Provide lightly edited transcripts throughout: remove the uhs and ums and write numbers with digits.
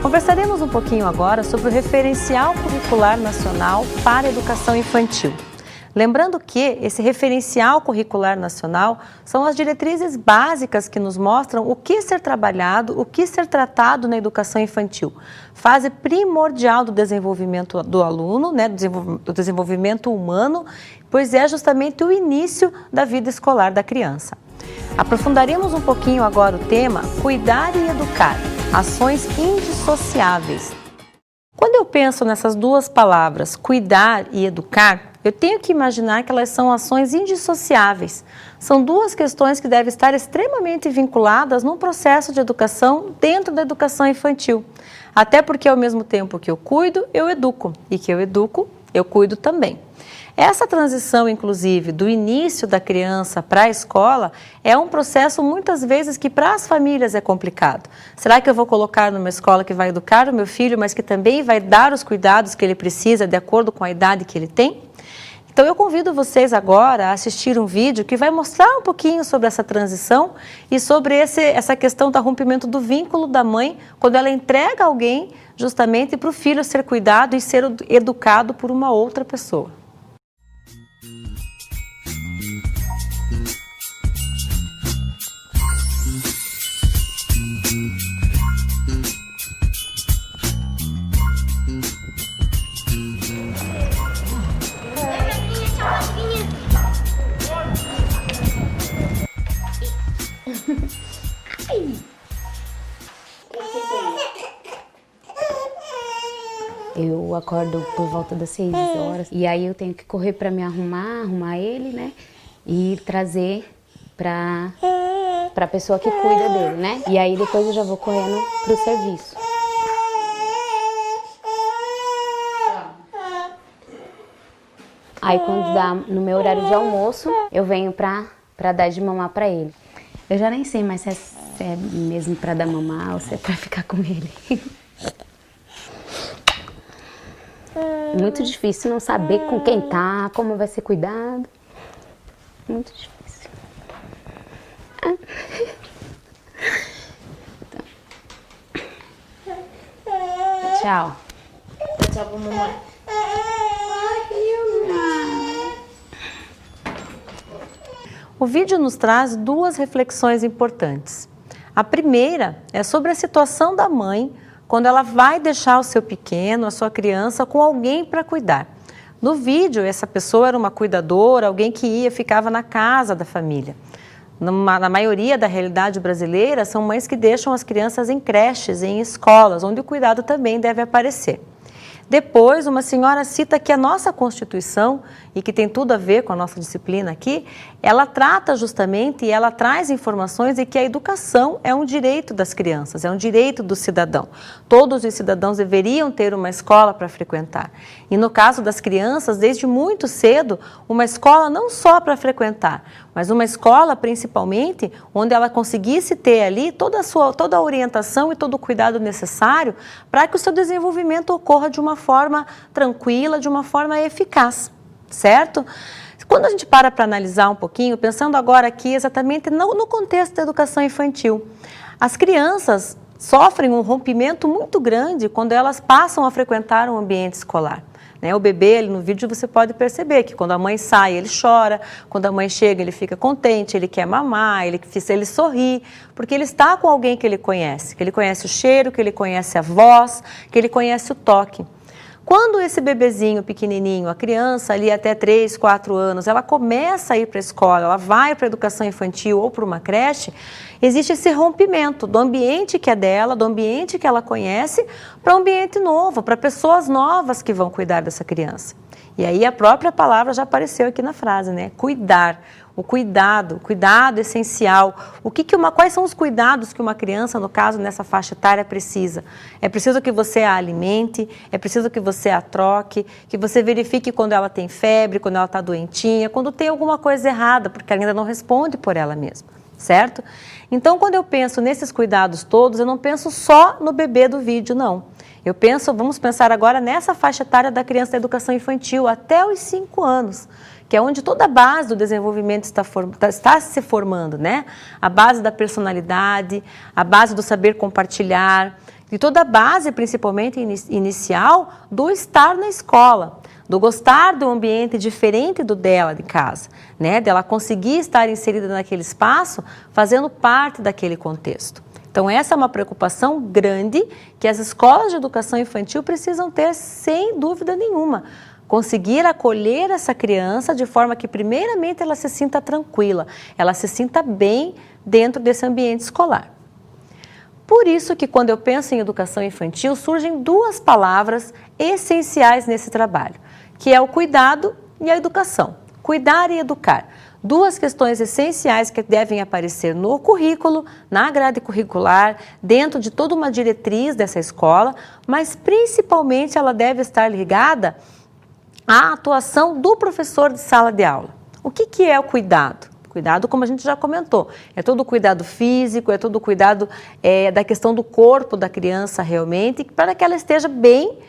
Conversaremos um pouquinho agora sobre o Referencial Curricular Nacional para a Educação Infantil. Lembrando que esse Referencial Curricular Nacional são as diretrizes básicas que nos mostram o que ser trabalhado, o que ser tratado na educação infantil. Fase primordial do desenvolvimento do aluno, do desenvolvimento humano, pois é justamente o início da vida escolar da criança. Aprofundaremos um pouquinho agora o tema Cuidar e Educar, ações indissociáveis. Quando eu penso nessas duas palavras, cuidar e educar, eu tenho que imaginar que elas são ações indissociáveis. São duas questões que devem estar extremamente vinculadas num processo de educação dentro da educação infantil. Até porque ao mesmo tempo que eu cuido, eu educo. E que eu educo, eu cuido também. Essa transição, inclusive, do início da criança para a escola é um processo muitas vezes que para as famílias é complicado. Será que eu vou colocar numa escola que vai educar o meu filho, mas que também vai dar os cuidados que ele precisa de acordo com a idade que ele tem? Então eu convido vocês agora a assistir um vídeo que vai mostrar um pouquinho sobre essa transição e sobre essa questão do rompimento do vínculo da mãe quando ela entrega alguém justamente para o filho ser cuidado e ser educado por uma outra pessoa. Eu acordo por volta das 6 horas e aí eu tenho que correr para me arrumar ele, né? E trazer para a pessoa que cuida dele, né? E aí depois eu já vou correndo pro serviço. Aí quando dá no meu horário de almoço, eu venho para dar de mamar para ele. Eu já nem sei mais se é mesmo para dar mamar ou se é para ficar com ele. Muito difícil não saber com quem tá, como vai ser cuidado. Muito difícil. Tchau. Tchau pra mamãe. O vídeo nos traz duas reflexões importantes. A primeira é sobre a situação da mãe quando ela vai deixar o seu pequeno, a sua criança, com alguém para cuidar. No vídeo, essa pessoa era uma cuidadora, alguém que ficava na casa da família. Na maioria da realidade brasileira, são mães que deixam as crianças em creches, em escolas, onde o cuidado também deve aparecer. Depois, uma senhora cita que a nossa Constituição, e que tem tudo a ver com a nossa disciplina aqui, ela trata justamente e ela traz informações de que a educação é um direito das crianças, é um direito do cidadão. Todos os cidadãos deveriam ter uma escola para frequentar. E no caso das crianças, desde muito cedo, uma escola não só para frequentar, mas uma escola principalmente onde ela conseguisse ter ali toda a orientação e todo o cuidado necessário para que o seu desenvolvimento ocorra de uma forma tranquila, de uma forma eficaz, certo? Quando a gente para analisar um pouquinho, pensando agora aqui exatamente no contexto da educação infantil, as crianças sofrem um rompimento muito grande quando elas passam a frequentar um ambiente escolar. O bebê, ali no vídeo, você pode perceber que quando a mãe sai, ele chora, quando a mãe chega, ele fica contente, ele quer mamar, ele sorri, porque ele está com alguém que ele conhece o cheiro, que ele conhece a voz, que ele conhece o toque. Quando esse bebezinho pequenininho, a criança ali até 3, 4 anos, ela começa a ir para a escola, ela vai para a educação infantil ou para uma creche, existe esse rompimento do ambiente que é dela, do ambiente que ela conhece, para um ambiente novo, para pessoas novas que vão cuidar dessa criança. E aí a própria palavra já apareceu aqui na frase, né? Cuidar. O cuidado essencial. Quais são os cuidados que uma criança, no caso, nessa faixa etária, precisa? É preciso que você a alimente, é preciso que você a troque, que você verifique quando ela tem febre, quando ela está doentinha, quando tem alguma coisa errada, porque ela ainda não responde por ela mesma, certo? Então, quando eu penso nesses cuidados todos, eu não penso só no bebê do vídeo, não. Vamos pensar agora nessa faixa etária da criança da educação infantil, até os 5 anos, que é onde toda a base do desenvolvimento está se formando, né? A base da personalidade, a base do saber compartilhar, de toda a base, principalmente inicial, do estar na escola, do gostar do ambiente diferente do dela de casa, né? Dela conseguir estar inserida naquele espaço, fazendo parte daquele contexto. Então, essa é uma preocupação grande que as escolas de educação infantil precisam ter, sem dúvida nenhuma. Conseguir acolher essa criança de forma que, primeiramente, ela se sinta tranquila, ela se sinta bem dentro desse ambiente escolar. Por isso que, quando eu penso em educação infantil, surgem duas palavras essenciais nesse trabalho, que é o cuidado e a educação. Cuidar e educar. Duas questões essenciais que devem aparecer no currículo, na grade curricular, dentro de toda uma diretriz dessa escola, mas principalmente ela deve estar ligada à atuação do professor de sala de aula. O que é o cuidado? Cuidado, como a gente já comentou, é todo o cuidado físico, é todo o cuidado da questão do corpo da criança realmente, para que ela esteja bem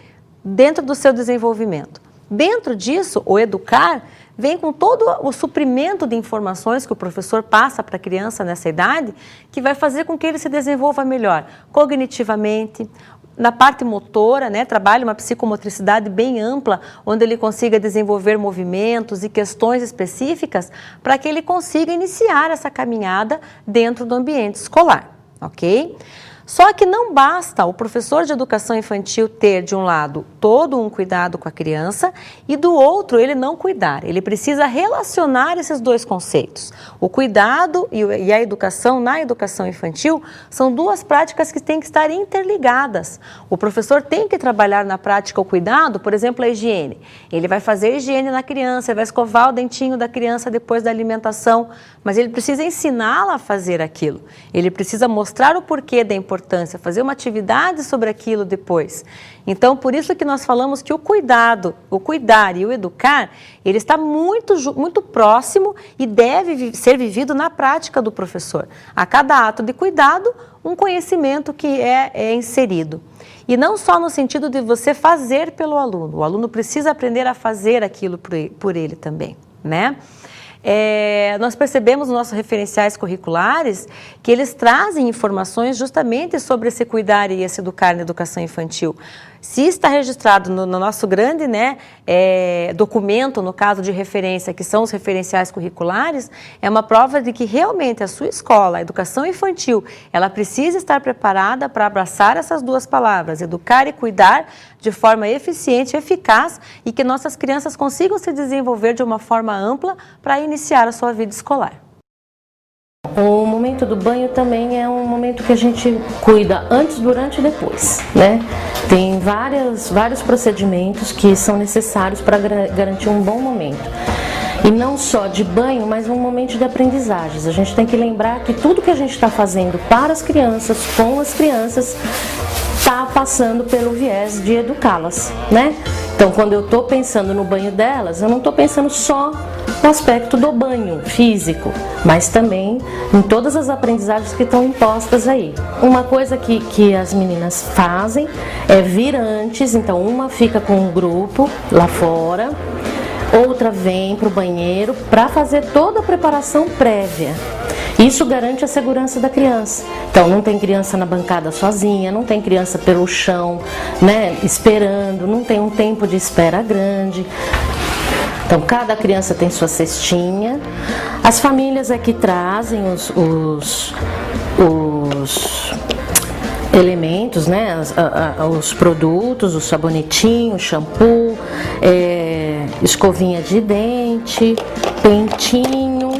dentro do seu desenvolvimento. Dentro disso, o educar vem com todo o suprimento de informações que o professor passa para a criança nessa idade, que vai fazer com que ele se desenvolva melhor cognitivamente, na parte motora, né, trabalha uma psicomotricidade bem ampla, onde ele consiga desenvolver movimentos e questões específicas para que ele consiga iniciar essa caminhada dentro do ambiente escolar, ok? Só que não basta o professor de educação infantil ter, de um lado, todo um cuidado com a criança e do outro ele não cuidar. Ele precisa relacionar esses dois conceitos. O cuidado e a educação na educação infantil são duas práticas que têm que estar interligadas. O professor tem que trabalhar na prática o cuidado, por exemplo, a higiene. Ele vai fazer higiene na criança, ele vai escovar o dentinho da criança depois da alimentação, mas ele precisa ensiná-la a fazer aquilo. Ele precisa mostrar o porquê da importância, fazer uma atividade sobre aquilo depois. Então, por isso que nós falamos que o cuidado, o cuidar e o educar, ele está muito próximo e deve ser vivido na prática do professor. A cada ato de cuidado, um conhecimento que é inserido. E não só no sentido de você fazer pelo aluno. O aluno precisa aprender a fazer aquilo por ele também, né? Nós percebemos nos nossos referenciais curriculares que eles trazem informações justamente sobre esse cuidar e esse educar na educação infantil. Se está registrado no nosso grande, né, documento, no caso de referência, que são os referenciais curriculares, é uma prova de que realmente a sua escola, a educação infantil, ela precisa estar preparada para abraçar essas duas palavras, educar e cuidar, de forma eficiente e eficaz, e que nossas crianças consigam se desenvolver de uma forma ampla para iniciar a sua vida escolar. O momento do banho também é um momento que a gente cuida antes, durante e depois, né? Tem vários procedimentos que são necessários para garantir um bom momento. E não só de banho, mas um momento de aprendizagens. A gente tem que lembrar que tudo que a gente está fazendo para as crianças, com as crianças, está passando pelo viés de educá-las, né? Então, quando eu estou pensando no banho delas, eu não estou pensando só no aspecto do banho físico, mas também em todas as aprendizagens que estão impostas aí. Uma coisa que as meninas fazem é vir antes, então uma fica com um grupo lá fora, outra vem para o banheiro para fazer toda a preparação prévia. Isso garante a segurança da criança. Então, não tem criança na bancada sozinha, não tem criança pelo chão, né, esperando, não tem um tempo de espera grande. Então, cada criança tem sua cestinha. As famílias é que trazem os elementos, né, os produtos, o sabonetinho, o shampoo, escovinha de dente, pentinho.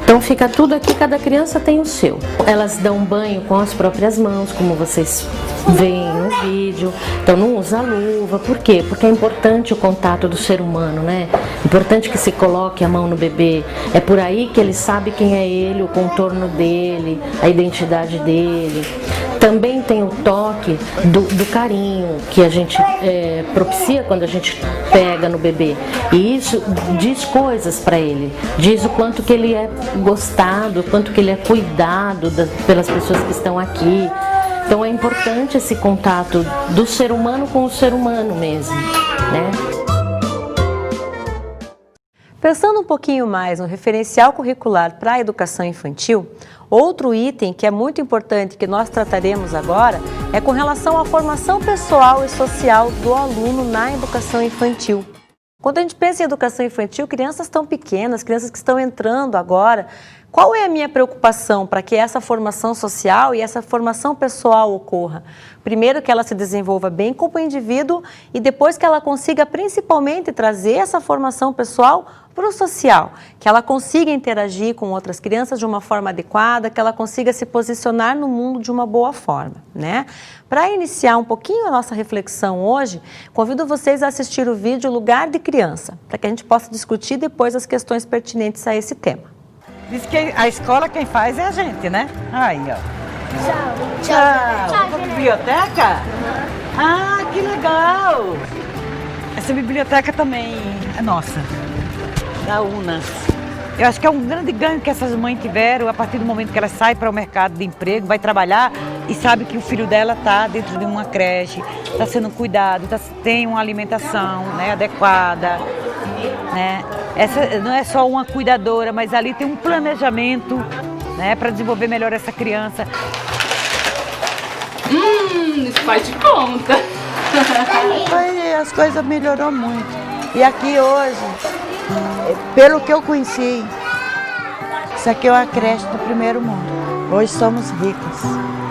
Então fica tudo aqui, cada criança tem o seu. Elas dão banho com as próprias mãos, como vocês veem no vídeo. Então não usa luva, por quê? Porque é importante o contato do ser humano, né? Importante que se coloque a mão no bebê. É por aí que ele sabe quem é ele, o contorno dele, a identidade dele. Também tem o toque do carinho que a gente propicia quando a gente pega no bebê. E isso diz coisas para ele. Diz o quanto que ele é gostado, o quanto que ele é cuidado pelas pessoas que estão aqui. Então é importante esse contato do ser humano com o ser humano mesmo, né? Pensando um pouquinho mais no referencial curricular para a educação infantil, outro item que é muito importante que nós trataremos agora é com relação à formação pessoal e social do aluno na educação infantil. Quando a gente pensa em educação infantil, crianças tão pequenas, crianças que estão entrando agora, qual é a minha preocupação para que essa formação social e essa formação pessoal ocorra? Primeiro, que ela se desenvolva bem como indivíduo e depois que ela consiga principalmente trazer essa formação pessoal para o social, que ela consiga interagir com outras crianças de uma forma adequada, que ela consiga se posicionar no mundo de uma boa forma, né? Para iniciar um pouquinho a nossa reflexão hoje, convido vocês a assistir o vídeo Lugar de Criança, para que a gente possa discutir depois as questões pertinentes a esse tema. Diz que a escola quem faz é a gente, né? Aí, ó. Tchau. Tchau. Tchau. Vamos pra biblioteca? Ah, que legal! Essa biblioteca também é nossa, da UNAS. Eu acho que é um grande ganho que essas mães tiveram a partir do momento que elas saem para o mercado de emprego, vai trabalhar e sabe que o filho dela está dentro de uma creche, está sendo cuidado, tem uma alimentação, né, adequada, né? Essa não é só uma cuidadora, mas ali tem um planejamento, né, para desenvolver melhor essa criança. Isso faz de conta. As coisas melhorou muito. E aqui hoje, pelo que eu conheci, isso aqui é uma creche do primeiro mundo. Hoje somos ricos.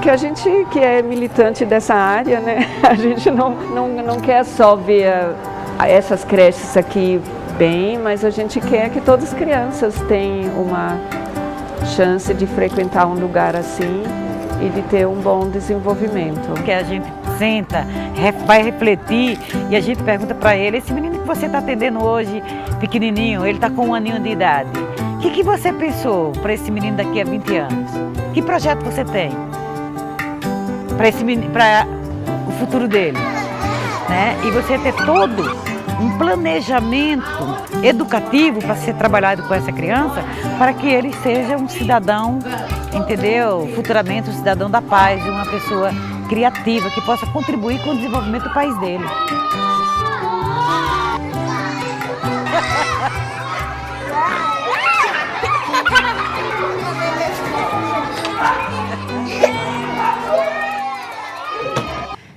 Que a gente que é militante dessa área, né? A gente não quer só ver essas creches aqui bem, mas a gente quer que todas as crianças tenham uma chance de frequentar um lugar assim e de ter um bom desenvolvimento. Que a gente senta, vai refletir e a gente pergunta para ele, esse menino que você está atendendo hoje, pequenininho, ele está com 1 aninho de idade, o que você pensou para esse menino daqui a 20 anos? Que projeto você tem para esse menino, para o futuro dele, né? E você ter todo um planejamento educativo para ser trabalhado com essa criança, para que ele seja um cidadão, entendeu? Futuramente um cidadão da paz, uma pessoa criativa que possa contribuir com o desenvolvimento do país dele.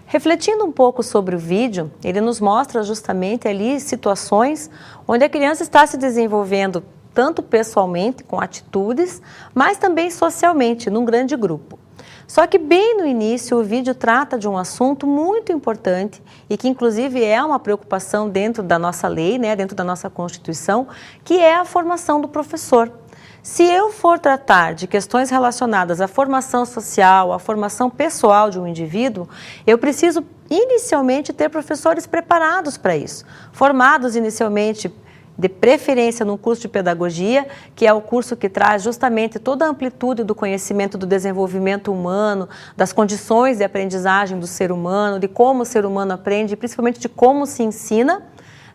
Refletindo um pouco sobre o vídeo, ele nos mostra justamente ali situações onde a criança está se desenvolvendo tanto pessoalmente, com atitudes, mas também socialmente, num grande grupo. Só que bem no início o vídeo trata de um assunto muito importante e que inclusive é uma preocupação dentro da nossa lei, né, dentro da nossa Constituição, que é a formação do professor. Se eu for tratar de questões relacionadas à formação social, à formação pessoal de um indivíduo, eu preciso inicialmente ter professores preparados para isso, formados inicialmente de preferência num curso de pedagogia, que é o curso que traz justamente toda a amplitude do conhecimento do desenvolvimento humano, das condições de aprendizagem do ser humano, de como o ser humano aprende, principalmente de como se ensina.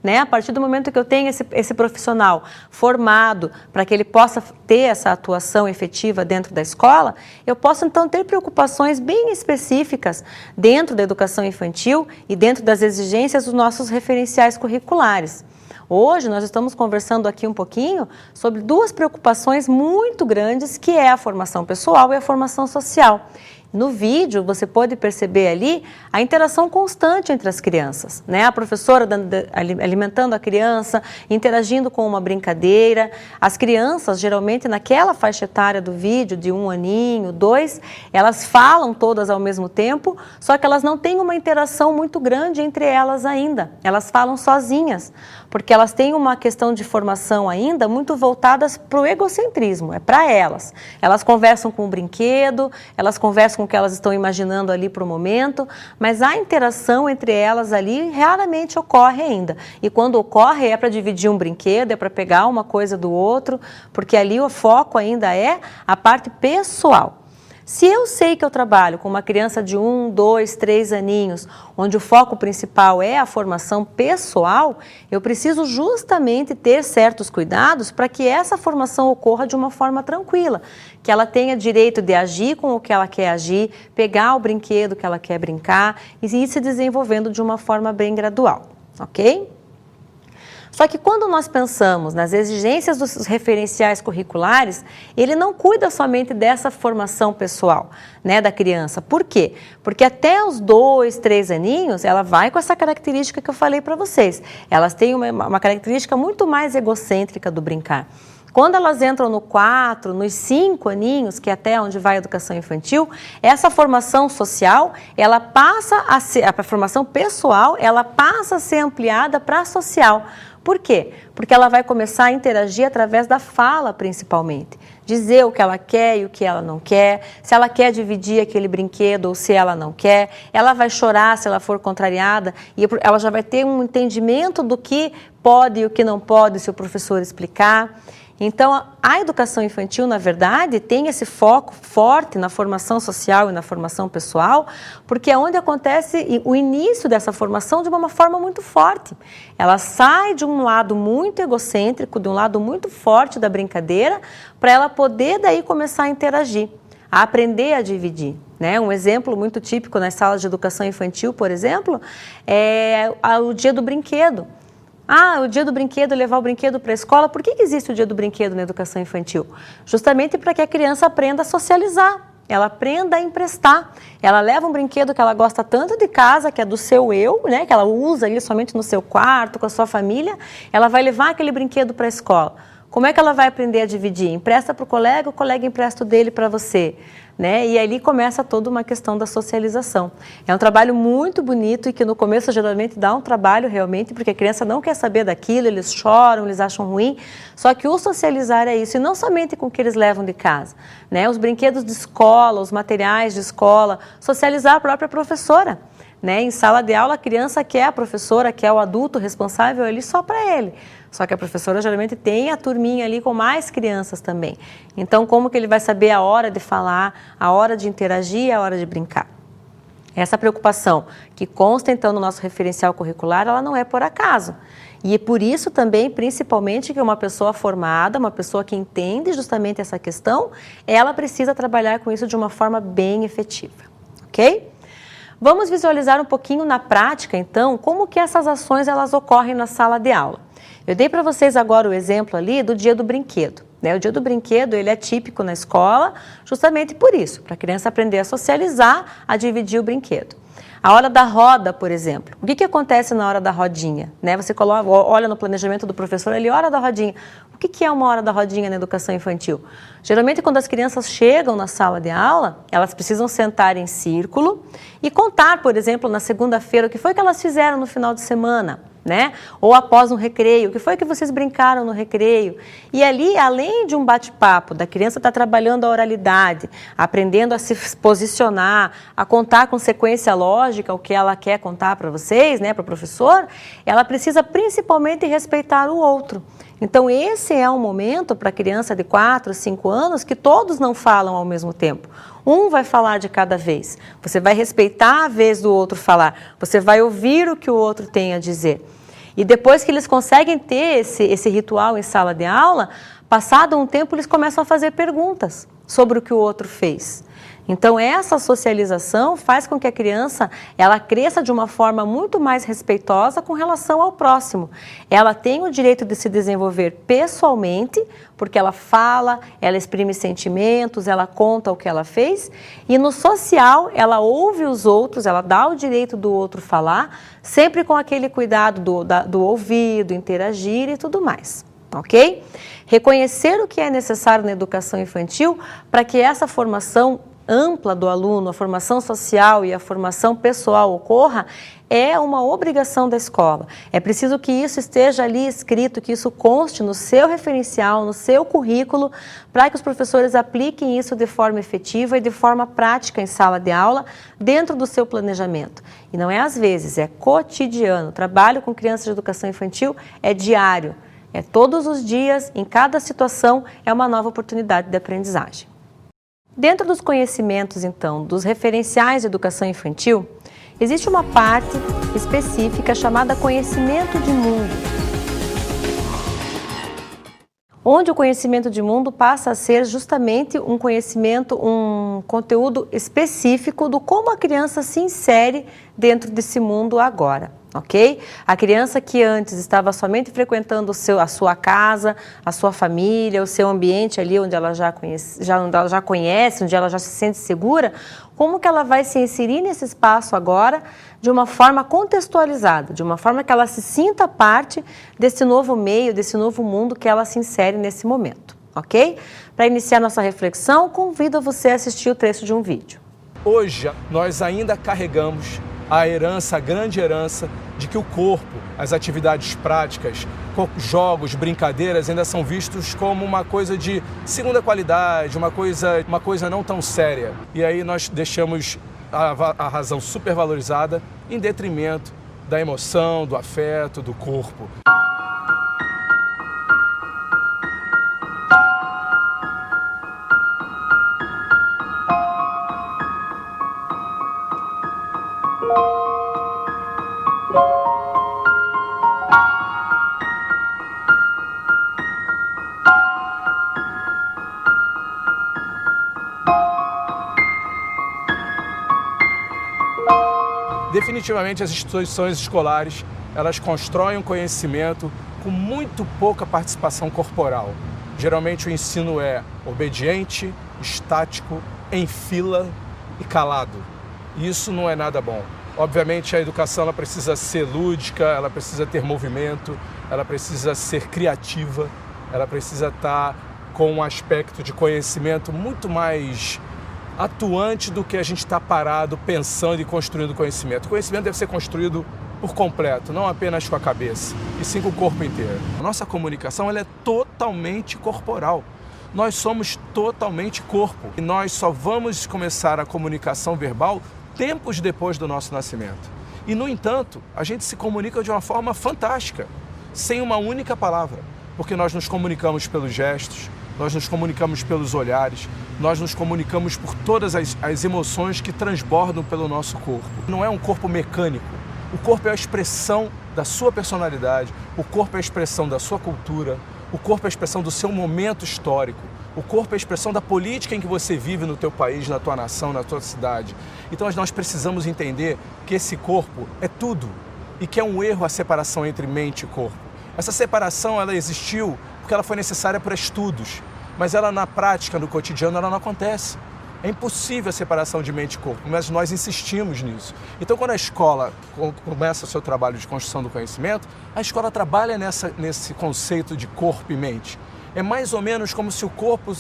Né? A partir do momento que eu tenho esse profissional formado para que ele possa ter essa atuação efetiva dentro da escola, eu posso então ter preocupações bem específicas dentro da educação infantil e dentro das exigências dos nossos referenciais curriculares. Hoje nós estamos conversando aqui um pouquinho sobre 2 preocupações muito grandes, que é a formação pessoal e a formação social. No vídeo, você pode perceber ali a interação constante entre as crianças, né? A professora alimentando a criança, interagindo com uma brincadeira. As crianças, geralmente naquela faixa etária do vídeo, de 1 aninho, 2, elas falam todas ao mesmo tempo, só que elas não têm uma interação muito grande entre elas ainda. Elas falam sozinhas, porque elas têm uma questão de formação ainda muito voltadas para o egocentrismo, é para elas. Elas conversam com o brinquedo, elas conversam com o que elas estão imaginando ali para o momento, mas a interação entre elas ali raramente ocorre ainda. E quando ocorre é para dividir um brinquedo, é para pegar uma coisa do outro, porque ali o foco ainda é a parte pessoal. Se eu sei que eu trabalho com uma criança de 1, 2, 3 aninhos, onde o foco principal é a formação pessoal, eu preciso justamente ter certos cuidados para que essa formação ocorra de uma forma tranquila, que ela tenha direito de agir com o que ela quer agir, pegar o brinquedo que ela quer brincar e ir se desenvolvendo de uma forma bem gradual, ok? Só que quando nós pensamos nas exigências dos referenciais curriculares, ele não cuida somente dessa formação pessoal, né, da criança. Por quê? Porque até os 2, 3 aninhos, ela vai com essa característica que eu falei para vocês. Elas têm uma característica muito mais egocêntrica do brincar. Quando elas entram no 4, nos 5 aninhos, que é até onde vai a educação infantil, essa formação social, ela passa a ser, a formação pessoal, ela passa a ser ampliada para a social. Por quê? Porque ela vai começar a interagir através da fala, principalmente. Dizer o que ela quer e o que ela não quer, se ela quer dividir aquele brinquedo ou se ela não quer, ela vai chorar se ela for contrariada e ela já vai ter um entendimento do que pode e o que não pode se o professor explicar. Então, a educação infantil, na verdade, tem esse foco forte na formação social e na formação pessoal, porque é onde acontece o início dessa formação de uma forma muito forte. Ela sai de um lado muito egocêntrico, de um lado muito forte da brincadeira, para ela poder daí começar a interagir, a aprender a dividir. Né? Um exemplo muito típico nas salas de educação infantil, por exemplo, é o dia do brinquedo. O dia do brinquedo, levar o brinquedo para a escola. Por que existe o dia do brinquedo na educação infantil? Justamente para que a criança aprenda a socializar, ela aprenda a emprestar. Ela leva um brinquedo que ela gosta tanto de casa, que é do seu eu, né? Que ela usa ali somente no seu quarto, com a sua família, ela vai levar aquele brinquedo para a escola. Como é que ela vai aprender a dividir? Empresta para o colega empresta o dele para você. Né? E ali começa toda uma questão da socialização. É um trabalho muito bonito e que no começo geralmente dá um trabalho realmente, porque a criança não quer saber daquilo, eles choram, eles acham ruim. Só que o socializar é isso, e não somente com o que eles levam de casa. Né? Os brinquedos de escola, os materiais de escola, socializar a própria professora. Né? Em sala de aula, a criança quer a professora, quer o adulto responsável ali só para ele. Só que a professora geralmente tem a turminha ali com mais crianças também. Então, como que ele vai saber a hora de falar, a hora de interagir e a hora de brincar? Essa preocupação que consta, então, no nosso referencial curricular, ela não é por acaso. E é por isso também, principalmente, que uma pessoa formada, uma pessoa que entende justamente essa questão, ela precisa trabalhar com isso de uma forma bem efetiva, ok? Vamos visualizar um pouquinho na prática, então, como que essas ações elas ocorrem na sala de aula. Eu dei para vocês agora o exemplo ali do dia do brinquedo. Né? O dia do brinquedo ele é típico na escola justamente por isso, para a criança aprender a socializar, a dividir o brinquedo. A hora da roda, por exemplo. O que acontece na hora da rodinha? Né? Você olha no planejamento do professor ali, hora da rodinha. O que é uma hora da rodinha na educação infantil? Geralmente, quando as crianças chegam na sala de aula, elas precisam sentar em círculo e contar, por exemplo, na segunda-feira, o que foi que elas fizeram no final de semana. Né? Ou após um recreio, o que foi que vocês brincaram no recreio? E ali, além de um bate-papo, da criança estar trabalhando a oralidade, aprendendo a se posicionar, a contar com sequência lógica o que ela quer contar para vocês, né, para o professor, ela precisa principalmente respeitar o outro. Então, esse é um momento para a criança de 4, 5 anos que todos não falam ao mesmo tempo. Um vai falar de cada vez. Você vai respeitar a vez do outro falar. Você vai ouvir o que o outro tem a dizer. E depois que eles conseguem ter esse ritual em sala de aula, passado um tempo eles começam a fazer perguntas sobre o que o outro fez. Então, essa socialização faz com que a criança ela cresça de uma forma muito mais respeitosa com relação ao próximo. Ela tem o direito de se desenvolver pessoalmente, porque ela fala, ela exprime sentimentos, ela conta o que ela fez. E no social, ela ouve os outros, ela dá o direito do outro falar, sempre com aquele cuidado do ouvido, interagir e tudo mais. Ok? Reconhecer o que é necessário na educação infantil para que essa formação ampla do aluno, a formação social e a formação pessoal ocorra, é uma obrigação da escola. É preciso que isso esteja ali escrito, que isso conste no seu referencial, no seu currículo, para que os professores apliquem isso de forma efetiva e de forma prática em sala de aula, dentro do seu planejamento. E não é às vezes, é cotidiano. O trabalho com crianças de educação infantil é diário, é todos os dias, em cada situação, é uma nova oportunidade de aprendizagem. Dentro dos conhecimentos, então, dos referenciais de educação infantil, existe uma parte específica chamada conhecimento de mundo, onde o conhecimento de mundo passa a ser justamente um conhecimento, um conteúdo específico do como a criança se insere dentro desse mundo agora. ok? A criança que antes estava somente frequentando a sua casa, a sua família, o seu ambiente ali onde ela já conhece, onde ela já se sente segura, como que ela vai se inserir nesse espaço agora de uma forma contextualizada, de uma forma que ela se sinta parte desse novo meio, desse novo mundo que ela se insere nesse momento, ok? Para iniciar nossa reflexão, convido você a assistir o trecho de um vídeo. Hoje, nós ainda carregamos a herança, a grande herança, de que o corpo, as atividades práticas, jogos, brincadeiras ainda são vistos como uma coisa de segunda qualidade, uma coisa não tão séria. E aí nós deixamos a razão supervalorizada em detrimento da emoção, do afeto, do corpo. Definitivamente as instituições escolares, elas constroem um conhecimento com muito pouca participação corporal. Geralmente o ensino é obediente, estático, em fila e calado. E isso não é nada bom. Obviamente a educação ela precisa ser lúdica, ela precisa ter movimento, ela precisa ser criativa, ela precisa estar com um aspecto de conhecimento muito mais atuante do que a gente está parado pensando e construindo conhecimento. O conhecimento deve ser construído por completo, não apenas com a cabeça, e sim com o corpo inteiro. A nossa comunicação ela é totalmente corporal. Nós somos totalmente corpo e nós só vamos começar a comunicação verbal tempos depois do nosso nascimento. E, no entanto, a gente se comunica de uma forma fantástica, sem uma única palavra, porque nós nos comunicamos pelos gestos, nós nos comunicamos pelos olhares, nós nos comunicamos por todas as emoções que transbordam pelo nosso corpo. Não é um corpo mecânico. O corpo é a expressão da sua personalidade, o corpo é a expressão da sua cultura, o corpo é a expressão do seu momento histórico, o corpo é a expressão da política em que você vive no teu país, na tua nação, na tua cidade. Então nós precisamos entender que esse corpo é tudo e que é um erro a separação entre mente e corpo. Essa separação ela existiu porque ela foi necessária para estudos, mas ela na prática, no cotidiano, ela não acontece. É impossível a separação de mente e corpo, mas nós insistimos nisso. Então, quando a escola começa o seu trabalho de construção do conhecimento, a escola trabalha nesse conceito de corpo e mente. É mais ou menos como se o corpo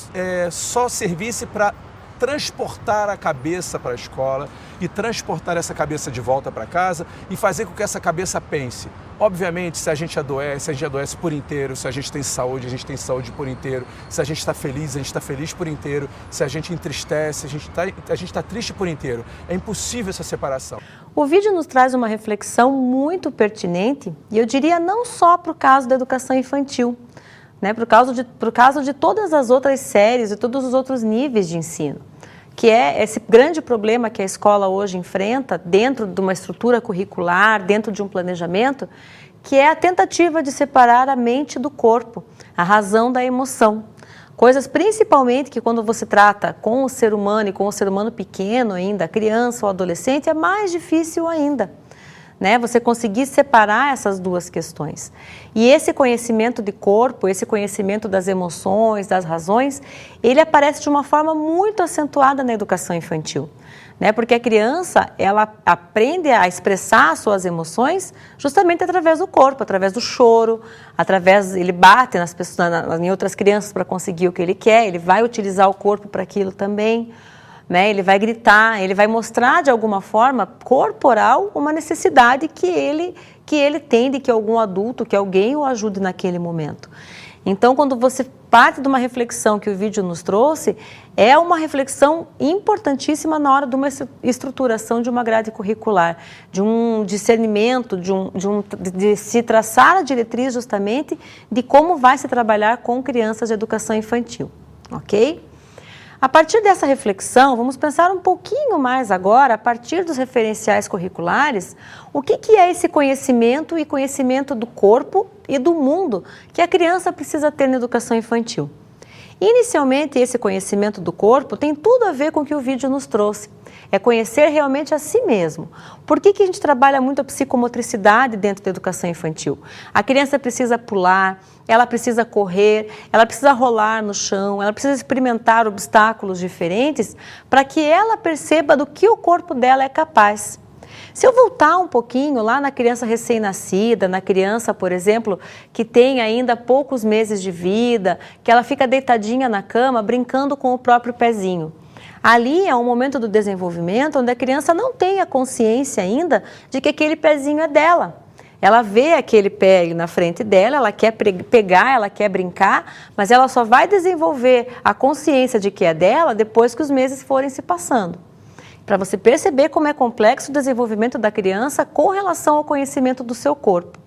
só servisse para transportar a cabeça para a escola e transportar essa cabeça de volta para casa e fazer com que essa cabeça pense. Obviamente, se a gente adoece por inteiro. Se a gente tem saúde por inteiro. Se a gente está feliz por inteiro. Se a gente entristece, a gente está triste por inteiro. É impossível essa separação. O vídeo nos traz uma reflexão muito pertinente e eu diria não só para o caso da educação infantil, né, por causa de todas as outras séries e todos os outros níveis de ensino, que é esse grande problema que a escola hoje enfrenta dentro de uma estrutura curricular, dentro de um planejamento, que é a tentativa de separar a mente do corpo, a razão da emoção. Coisas principalmente que quando você trata com o ser humano e com o ser humano pequeno ainda, criança ou adolescente, é mais difícil ainda, né? Você conseguir separar essas duas questões. E esse conhecimento de corpo, esse conhecimento das emoções, das razões, ele aparece de uma forma muito acentuada na educação infantil, né? Porque a criança, ela aprende a expressar suas emoções justamente através do corpo, através do choro, ele bate nas pessoas, em outras crianças para conseguir o que ele quer, ele vai utilizar o corpo para aquilo também, né? Ele vai gritar, ele vai mostrar de alguma forma corporal uma necessidade que ele tem de que algum adulto, que alguém o ajude naquele momento. Então, quando você parte de uma reflexão que o vídeo nos trouxe, é uma reflexão importantíssima na hora de uma estruturação de uma grade curricular, de um discernimento, de se traçar a diretriz justamente de como vai se trabalhar com crianças de educação infantil, ok? A partir dessa reflexão, vamos pensar um pouquinho mais agora, a partir dos referenciais curriculares, o que é esse conhecimento e conhecimento do corpo e do mundo que a criança precisa ter na educação infantil. Inicialmente, esse conhecimento do corpo tem tudo a ver com o que o vídeo nos trouxe. É conhecer realmente a si mesmo. Por que a gente trabalha muito a psicomotricidade dentro da educação infantil? A criança precisa pular, ela precisa correr, ela precisa rolar no chão, ela precisa experimentar obstáculos diferentes para que ela perceba do que o corpo dela é capaz. Se eu voltar um pouquinho lá na criança recém-nascida, na criança, por exemplo, que tem ainda poucos meses de vida, que ela fica deitadinha na cama, brincando com o próprio pezinho. Ali é um momento do desenvolvimento onde a criança não tem a consciência ainda de que aquele pezinho é dela. Ela vê aquele pé na frente dela, ela quer pegar, ela quer brincar, mas ela só vai desenvolver a consciência de que é dela depois que os meses forem se passando. Para você perceber como é complexo o desenvolvimento da criança com relação ao conhecimento do seu corpo.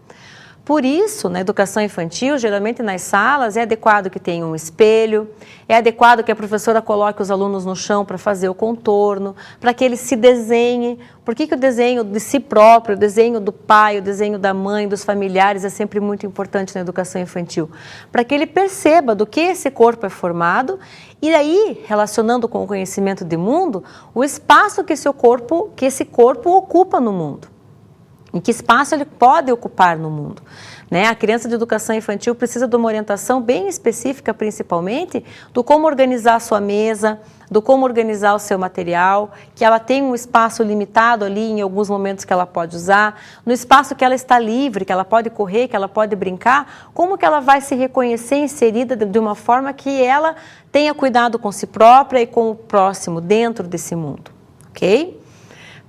Por isso, na educação infantil, geralmente nas salas, é adequado que tenha um espelho, é adequado que a professora coloque os alunos no chão para fazer o contorno, para que eles se desenhem. Por que o desenho de si próprio, o desenho do pai, o desenho da mãe, dos familiares é sempre muito importante na educação infantil? Para que ele perceba do que esse corpo é formado e aí, relacionando com o conhecimento de mundo, o espaço que esse corpo ocupa no mundo. Em que espaço ele pode ocupar no mundo. Né? A criança de educação infantil precisa de uma orientação bem específica, principalmente, do como organizar a sua mesa, do como organizar o seu material, que ela tem um espaço limitado ali em alguns momentos que ela pode usar, no espaço que ela está livre, que ela pode correr, que ela pode brincar, como que ela vai se reconhecer inserida de uma forma que ela tenha cuidado com si própria e com o próximo dentro desse mundo, ok?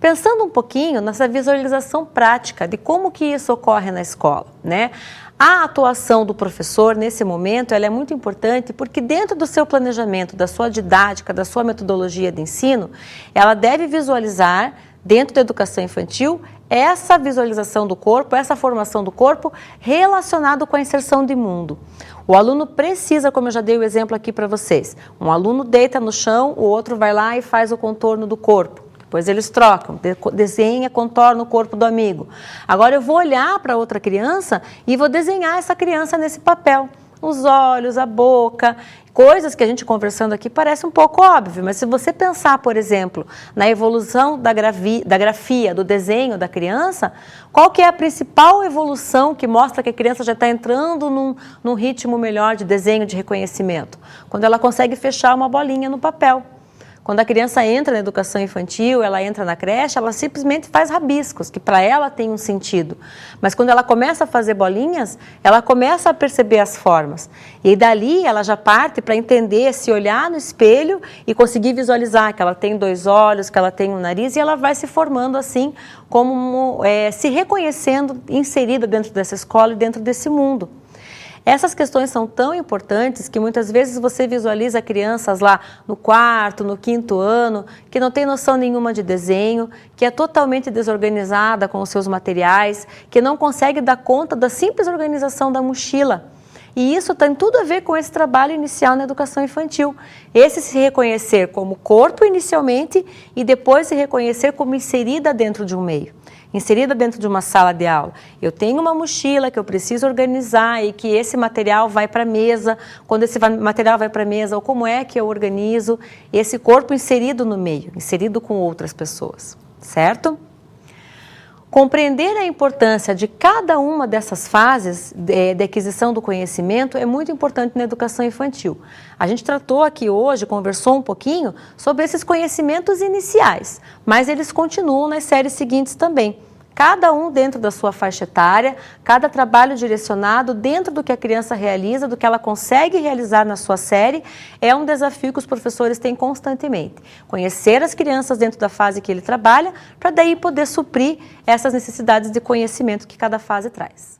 Pensando um pouquinho nessa visualização prática de como que isso ocorre na escola, né? A atuação do professor nesse momento ela é muito importante porque dentro do seu planejamento, da sua didática, da sua metodologia de ensino, ela deve visualizar dentro da educação infantil essa visualização do corpo, essa formação do corpo relacionado com a inserção de mundo. O aluno precisa, como eu já dei o exemplo aqui para vocês, um aluno deita no chão, o outro vai lá e faz o contorno do corpo. Depois eles trocam, desenha, contorna o corpo do amigo. Agora eu vou olhar para outra criança e vou desenhar essa criança nesse papel. Os olhos, a boca, coisas que a gente conversando aqui parece um pouco óbvio, mas se você pensar, por exemplo, na evolução da grafia, do desenho da criança, qual que é a principal evolução que mostra que a criança já está entrando num ritmo melhor de desenho, de reconhecimento? Quando ela consegue fechar uma bolinha no papel. Quando a criança entra na educação infantil, ela entra na creche, ela simplesmente faz rabiscos, que para ela tem um sentido. Mas quando ela começa a fazer bolinhas, ela começa a perceber as formas. E dali ela já parte para entender, se olhar no espelho e conseguir visualizar que ela tem 2 olhos, que ela tem um nariz, e ela vai se formando assim, como se reconhecendo, inserida dentro dessa escola e dentro desse mundo. Essas questões são tão importantes que muitas vezes você visualiza crianças lá no 4º, no 5º ano, que não tem noção nenhuma de desenho, que é totalmente desorganizada com os seus materiais, que não consegue dar conta da simples organização da mochila. E isso tem tudo a ver com esse trabalho inicial na educação infantil. Esse se reconhecer como corpo inicialmente e depois se reconhecer como inserida dentro de um meio. Inserida dentro de uma sala de aula. Eu tenho uma mochila que eu preciso organizar e que esse material vai para a mesa. Quando esse material vai para a mesa, ou como é que eu organizo esse corpo inserido no meio, inserido com outras pessoas, certo? Compreender a importância de cada uma dessas fases de aquisição do conhecimento é muito importante na educação infantil. A gente tratou aqui hoje, conversou um pouquinho sobre esses conhecimentos iniciais, mas eles continuam nas séries seguintes também. Cada um dentro da sua faixa etária, cada trabalho direcionado dentro do que a criança realiza, do que ela consegue realizar na sua série, é um desafio que os professores têm constantemente. Conhecer as crianças dentro da fase que ele trabalha, para daí poder suprir essas necessidades de conhecimento que cada fase traz.